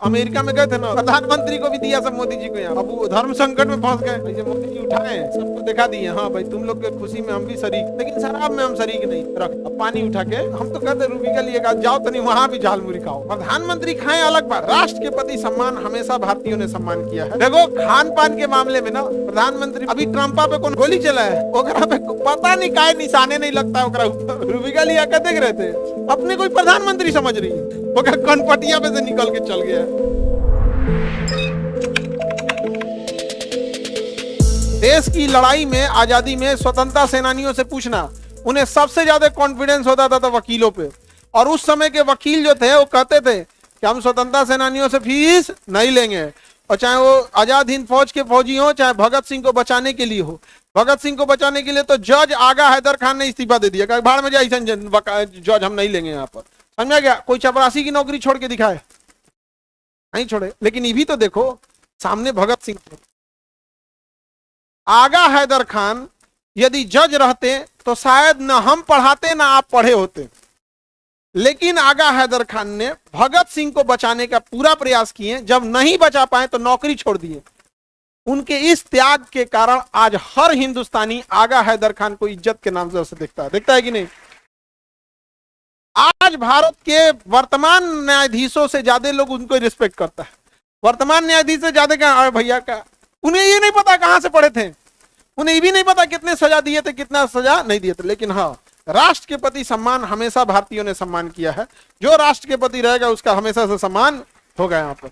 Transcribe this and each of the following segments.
America में गए थे ना, प्रधानमंत्री को भी दिया सब मोदी जी को। यहाँ अब वो धर्म संकट में फंस गए, भाई मोदी जी उठाए सबको दिखा दिए, हाँ भाई तुम लोग के खुशी में हम भी शरीक, लेकिन शराब में हम शरीक नहीं। रख अब पानी उठा के हम तो कहते रूबी का लिए जाओ तो नहीं, वहां भी झालमुरी खाओ। प्रधानमंत्री खाए अलग बात, राष्ट्र के प्रति सम्मान हमेशा भारतीयों ने सम्मान किया है। देखो खान पान के मामले में ना प्रधानमंत्री अभी ट्रम्पा पे कौन गोली चला है, ओकरा पे पता नहीं काय निशाने नहीं लगता ओकरा ऊपर। रूबी का लिया देख रहे थे अपने कोई प्रधानमंत्री समझ रही है, ओकरा कनपटिया पे से निकल के चल गया। देश की लड़ाई में, आजादी में स्वतंत्रता सेनानियों से पूछना, उन्हें सबसे ज्यादा कॉन्फिडेंस होता था वकीलों पे। और उस समय के वकील जो थे वो कहते थे कि हम स्वतंत्रता सेनानियों से फीस नहीं लेंगे, और चाहे वो आजाद हिंद फौज के फौजी हो, चाहे भगत सिंह को बचाने के लिए हो। भगत सिंह को बचाने के लिए तो जज आगा हैदर खान ने इस्तीफा दे दिया, भाड़ में जाए जज हम नहीं लेंगे यहाँ पर। समझा गया? कोई चपरासी की नौकरी छोड़ के दिखाए, नहीं छोड़े। लेकिन ये भी तो देखो, सामने भगत सिंह थे, आगा हैदर खान यदि जज रहते तो शायद न हम पढ़ाते ना आप पढ़े होते। लेकिन आगा हैदर खान ने भगत सिंह को बचाने का पूरा प्रयास किए, जब नहीं बचा पाए तो नौकरी छोड़ दिए। उनके इस त्याग के कारण आज हर हिंदुस्तानी आगा हैदर खान को इज्जत के नाम से उसे देखता है कि नहीं? आज भारत के वर्तमान न्यायाधीशों से ज्यादा लोग उनको रिस्पेक्ट करता है। वर्तमान न्यायाधीश से ज्यादा क्या भैया का, उन्हें ये नहीं पता कहां से पढ़े थे, उन्हें ये भी नहीं पता कितने सजा दिए थे, कितना सजा नहीं दिए थे। लेकिन हाँ, राष्ट्र के प्रति सम्मान हमेशा भारतीयों ने सम्मान किया है। जो राष्ट्र के प्रति रहेगा उसका हमेशा से सम्मान होगा यहाँ पर।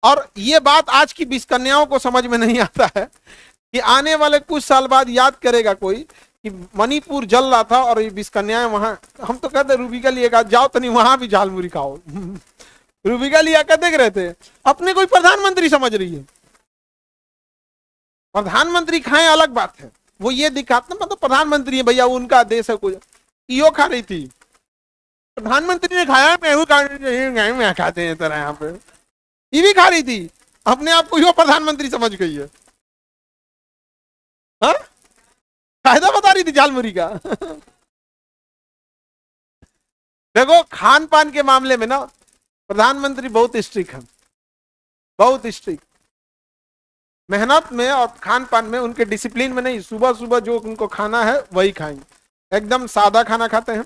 और ये बात आज की 20 कन्याओं को समझ में नहीं आता है कि आने वाले कुछ साल बाद याद करेगा कोई कि मणिपुर जल रहा था और ये 20 कन्याएं वहां, हम तो कहते रूबी का लिए जाओ तो नहीं, वहां भी झालमुरी खाओ। रूबी का लिया देख रहे थे अपने कोई प्रधानमंत्री समझ रही है। प्रधानमंत्री खाए अलग बात है, वो ये दिखाते मतलब प्रधानमंत्री है भैया, उनका देश है। कोई ईओ खा रही थी, प्रधानमंत्री ने खाया, मैं खाते हैं तरह यहाँ पे, ये भी खा रही थी, अपने आप को यो प्रधानमंत्री समझ गई है। हाँ, फायदा बता रही थी झालमुरी का। देखो खान पान के मामले में ना प्रधानमंत्री बहुत स्ट्रिक्ट है, बहुत स्ट्रिक्ट। मेहनत में और खान पान में, उनके डिसिप्लिन में नहीं। सुबह सुबह जो उनको खाना है वही खाएंगे, एकदम सादा खाना खाते हैं,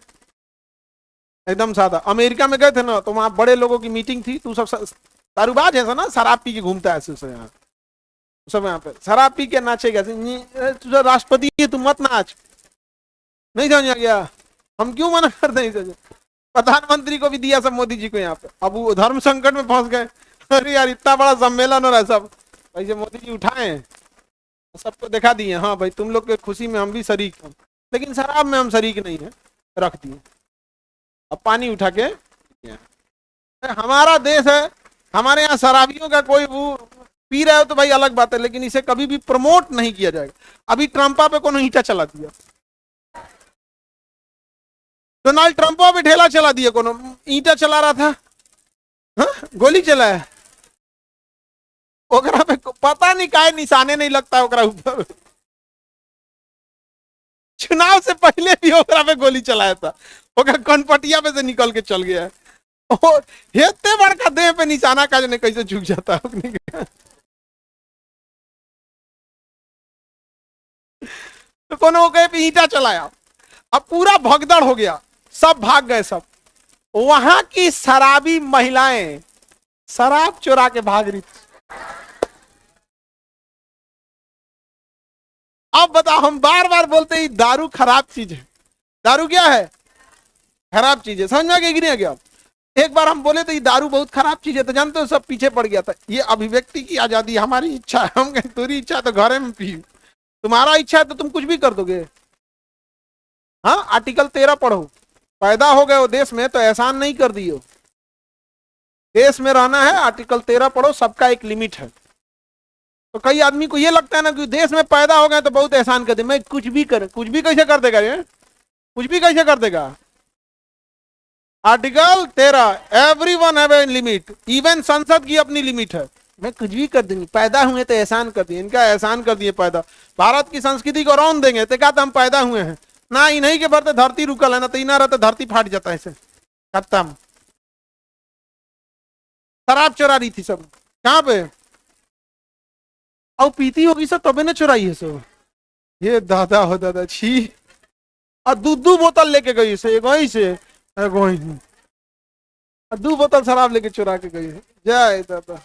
एकदम सादा। अमेरिका में गए थे ना तो वहां बड़े लोगों की मीटिंग थी, तू सब दारूबाज है ना, शराब पी के घूमता है यहाँ सब, यहाँ पे शराब पी के नाचेगा, तुझा राष्ट्रपति है तू मत नाच। नहीं समझ गया? हम क्यों मना करते हैं? प्रधानमंत्री को भी दिया सब मोदी जी को यहाँ पे। अब वो धर्म संकट में फंस गए, अरे यार इतना बड़ा सम्मेलन हो रहा है, सब ऐसे मोदी जी उठाए सबको दिखा दिए, हाँ भाई तुम लोग के खुशी में हम भी शरीक हैं, लेकिन शराब में हम शरीक नहीं है। रख दिए। अब पानी उठा के, हमारा देश है, हमारे यहाँ शराबियों का कोई वो पी रहे हो तो भाई अलग बात है, लेकिन इसे कभी भी प्रमोट नहीं किया जाएगा। अभी ट्रम्पा पे कौन ईंटा चला दिया, डोनाल्ड ट्रम्पा पे ढेला चला दिया, कौन ईंटा चला रहा था, हाँ? गोली चला है, ओकरा पे पता नहीं काय निशाने नहीं लगता ओकरा ऊपर। चुनाव से पहले भी ओकरा पे गोली चलाया था, ओकरा कनपटिया पे से निकल के चल गया है। हेते बड़का देह पे निशाना का जने कैसे झुक जाता है। तो कोनो के पे ईंटा चलाया, अब पूरा भगदड़ हो गया, सब भाग गए सब। वहां की शराबी महिलाएं शराब चुरा के भाग रही थी। अब बताओ, हम बार बार बोलते हैं दारू खराब चीज है, दारू क्या है? खराब चीज है। समझ में गया कि नहीं गया? एक बार हम बोले थे दारू बहुत खराब चीज है, तो जानते हो सब पीछे पड़ गया था। ये अभिव्यक्ति की आजादी, हमारी इच्छा है, हम कहें तेरी इच्छा तो घरे में पी, तुम्हारा इच्छा है तो तुम कुछ भी कर दोगे। हाँ, आर्टिकल 13 पढ़ो, पैदा हो गए हो देश में तो एहसान नहीं कर दियो, देश में रहना है, आर्टिकल 13 पढ़ो, सबका एक लिमिट है। तो कई आदमी को ये लगता है ना कि देश में पैदा हो गए तो बहुत एहसान कर दे, मैं कुछ भी कर, कुछ भी कैसे कर देगा ये, कुछ भी कैसे कर देगा? Article 13, everyone have a limit, even संसद की अपनी लिमिट है। मैं कुछ भी कर दूंगी, पैदा हुए तो एहसान कर दिए, इनका एहसान कर दिए पैदा। भारत की संस्कृति को रौन देंगे तो क्या हम पैदा हुए हैं ना, इन्हीं के भरते धरती रुकल है ना, तो इना रहते धरती फाट जाता है, खत्म। शराब चुरा रही थी सब। कहाँ पे? और पीती होगी सब तबे ना चुराई है सब। ये दादा हो दादा, छी। और दू बोतल लेके गई से, एक वहीं से एक वहीं, और 2 बोतल शराब लेके चुरा के गई है। जय दादा।